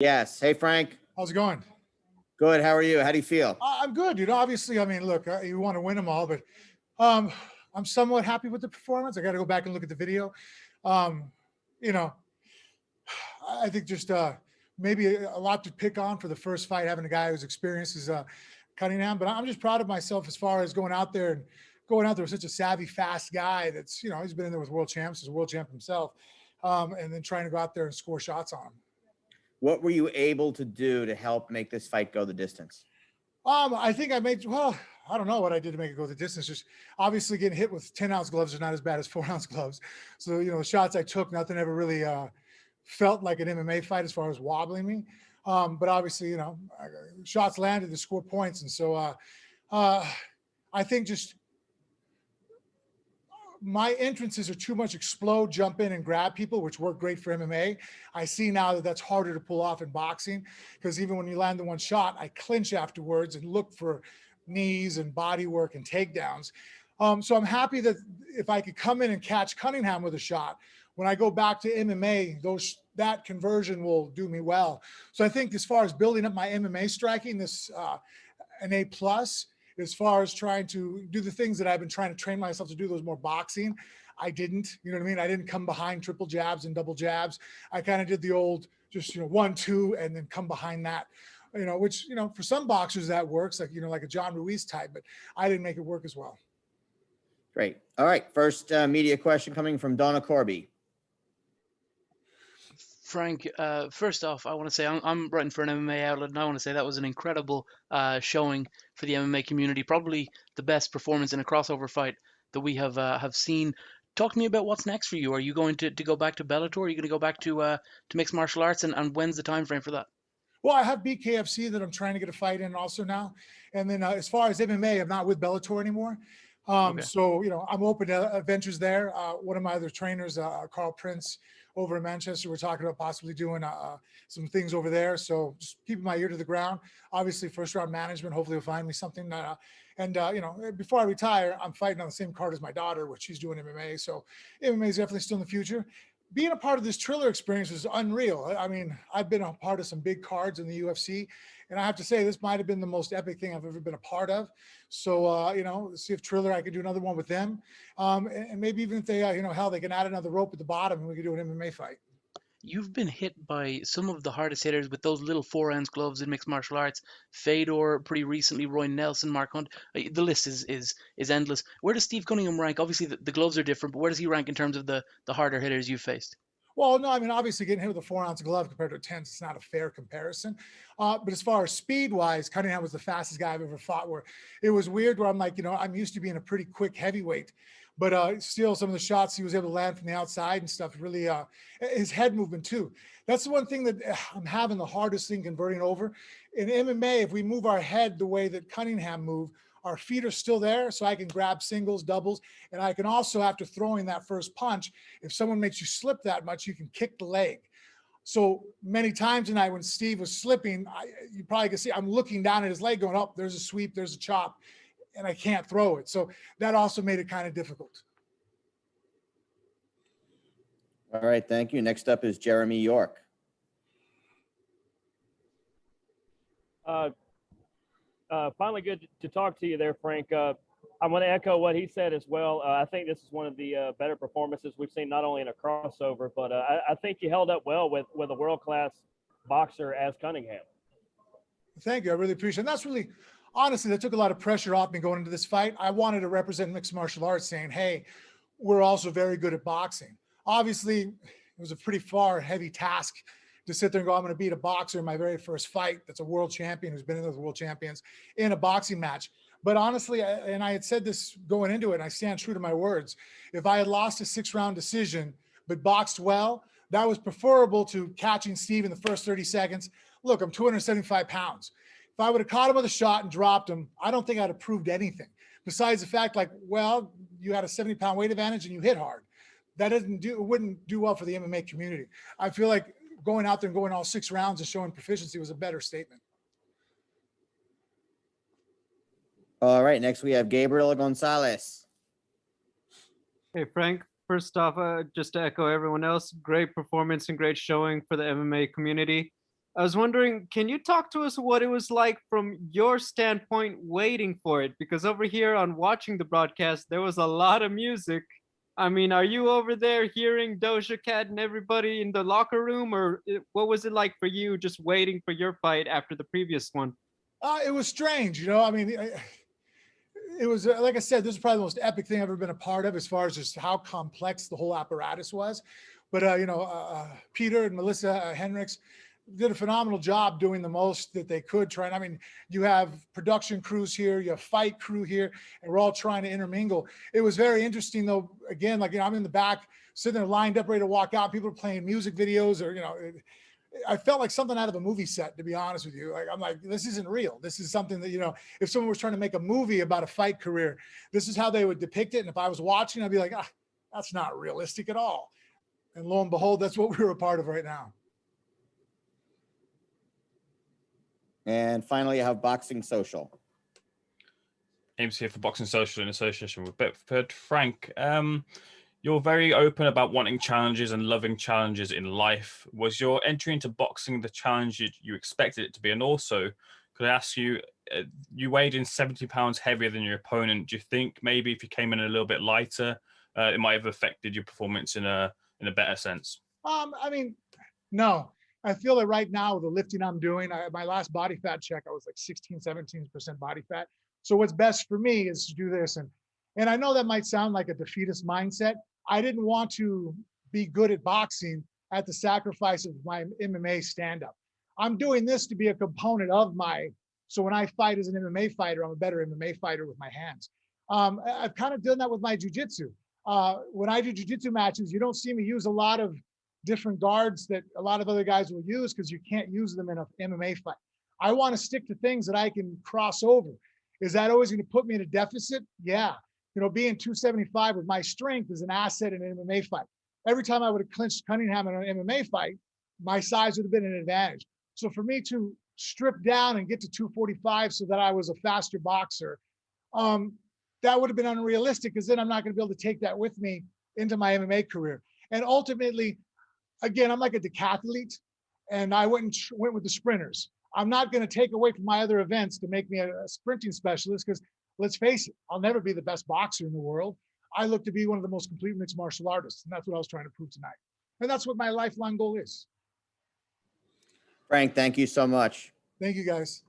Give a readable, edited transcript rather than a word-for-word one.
Yes. Hey, Frank. How's it going? Good. How are you? How do you feel? I'm good. Obviously, I mean, look, you want to win them all, but um, I'm somewhat happy with the performance. I got to go back and look at the video. Um, you know, I think just maybe a lot to pick on for the first fight, having a guy who's experienced as Cunningham. But I'm just proud of myself as far as going out there with such a savvy, fast guy. That's he's been in there with world champs, he's a world champ himself, and then trying to go out there and score shots on him. What were you able to do to help make this fight go the distance? I think I made, well, I don't know what I did to make it go the distance. Just obviously getting hit with 10-ounce gloves are not as bad as 4-ounce gloves. So, the shots I took, nothing ever really felt like an MMA fight as far as wobbling me. But obviously, shots landed to score points. And so I think just my entrances are too much explode, jump in and grab people, which work great for MMA. I see now that that's harder to pull off in boxing, because even when you land the one shot, I clinch afterwards and look for knees and body work and takedowns. So I'm happy that if I could come in and catch Cunningham with a shot, when I go back to MMA, that conversion will do me well. So I think as far as building up my MMA striking, this an A+, as far as trying to do the things that I've been trying to train myself to do, those more boxing, I didn't, you know what I mean? I didn't come behind triple jabs and double jabs. I kind of did the old, just, 1, 2, and then come behind that, which, for some boxers that works, like, like a John Ruiz type, but I didn't make it work as well. Great. All right. First media question coming from Donna Corby. Frank, first off, I want to say I'm writing for an MMA outlet, and I want to say that was an incredible showing for the MMA community. Probably the best performance in a crossover fight that we have seen. Talk to me about what's next for you. Are you going to go back to Bellator? Are you going to go back to mixed martial arts? And when's the time frame for that? Well, I have BKFC that I'm trying to get a fight in also now. And then as far as MMA, I'm not with Bellator anymore. Okay. So, I'm open to ventures there. One of my other trainers, Carl Prince, over in Manchester, we're talking about possibly doing some things over there. So just keeping my ear to the ground. Obviously, first round management, hopefully will find me something. Before I retire, I'm fighting on the same card as my daughter, which she's doing MMA. So MMA is definitely still in the future. Being a part of this Triller experience is unreal. I mean, I've been a part of some big cards in the UFC, and I have to say this might have been the most epic thing I've ever been a part of. So, see if Triller, I could do another one with them. And maybe even if they, hell, they can add another rope at the bottom and we could do an MMA fight. You've been hit by some of the hardest hitters with those little 4-ounce gloves in mixed martial arts. Fedor, pretty recently, Roy Nelson, Mark Hunt. The list is endless. Where does Steve Cunningham rank? Obviously, the gloves are different, but where does he rank in terms of the harder hitters you've faced? Well, no, I mean, obviously getting hit with a 4-ounce glove compared to a 10, it's not a fair comparison. But as far as speed-wise, Cunningham was the fastest guy I've ever fought, where it was weird where I'm like, I'm used to being a pretty quick heavyweight. But still, some of the shots he was able to land from the outside and stuff, really, his head movement too. That's the one thing that I'm having the hardest thing converting over. In MMA, if we move our head the way that Cunningham moved, our feet are still there, so I can grab singles, doubles, and I can also, after throwing that first punch, if someone makes you slip that much, you can kick the leg. So many times tonight when Steve was slipping, you probably can see I'm looking down at his leg going, oh, there's a sweep, there's a chop, and I can't throw it. So that also made it kind of difficult. All right, thank you. Next up is Jeremy York. Finally good to talk to you there, Frank. I want to echo what he said as well. I think this is one of the better performances we've seen, not only in a crossover, but I think you held up well with a world-class boxer as Cunningham. Thank you. I really appreciate it. And that's really, honestly, that took a lot of pressure off me going into this fight. I wanted to represent mixed martial arts saying, hey, we're also very good at boxing. Obviously, it was a pretty heavy task to sit there and go, I'm going to beat a boxer in my very first fight that's a world champion who's been in those world champions in a boxing match. But honestly, and I had said this going into it, and I stand true to my words, if I had lost a 6-round decision but boxed well, that was preferable to catching Steve in the first 30 seconds. Look, I'm 275 pounds. If I would have caught him with a shot and dropped him, I don't think I'd have proved anything. Besides the fact, like, well, you had a 70-pound weight advantage and you hit hard. That wouldn't do well for the MMA community. I feel like going out there and going all 6 rounds and showing proficiency was a better statement. All right, next we have Gabriel Gonzalez. Hey, Frank. First off, just to echo everyone else, great performance and great showing for the MMA community. I was wondering, can you talk to us what it was like from your standpoint waiting for it? Because over here on watching the broadcast, there was a lot of music. I mean, are you over there hearing Doja Cat and everybody in the locker room, or what was it like for you just waiting for your fight after the previous one? It was strange, you know. I mean, it was like I said, this is probably the most epic thing I've ever been a part of, as far as just how complex the whole apparatus was. But Peter and Melissa Henricks did a phenomenal job doing the most that they could. Trying, I mean, you have production crews here, you have fight crew here, and we're all trying to intermingle. It was very interesting, though. Again, like, I'm in the back, sitting there lined up, ready to walk out. People are playing music videos, or I felt like something out of a movie set, to be honest with you. Like, I'm like, this isn't real. This is something that, if someone was trying to make a movie about a fight career, this is how they would depict it. And if I was watching, I'd be like, that's not realistic at all. And lo and behold, that's what we're a part of right now. And finally, I have Boxing Social. Ames here for Boxing Social in association with Bedford. Frank, you're very open about wanting challenges and loving challenges in life. Was your entry into boxing the challenge you expected it to be? And also, could I ask you, you weighed in 70 pounds heavier than your opponent. Do you think maybe if you came in a little bit lighter, it might have affected your performance in a better sense? I mean, no. I feel that right now with the lifting I'm doing, my last body fat check, I was like 16-17% body fat. So what's best for me is to do this. And I know that might sound like a defeatist mindset. I didn't want to be good at boxing at the sacrifice of my MMA stand-up. I'm doing this to be a component of so when I fight as an MMA fighter, I'm a better MMA fighter with my hands. I've kind of done that with my jiu-jitsu. When I do jiu-jitsu matches, you don't see me use a lot of different guards that a lot of other guys will use, because you can't use them in an MMA fight. I want to stick to things that I can cross over. Is that always going to put me in a deficit? Yeah. Being 275 with my strength is an asset in an MMA fight. Every time I would have clinched Cunningham in an MMA fight, my size would have been an advantage. So for me to strip down and get to 245 so that I was a faster boxer, that would have been unrealistic, because then I'm not going to be able to take that with me into my MMA career. And ultimately, again, I'm like a decathlete, and I went with the sprinters. I'm not going to take away from my other events to make me a sprinting specialist, because let's face it, I'll never be the best boxer in the world. I look to be one of the most complete mixed martial artists, and that's what I was trying to prove tonight. And that's what my lifelong goal is. Frank, thank you so much. Thank you, guys.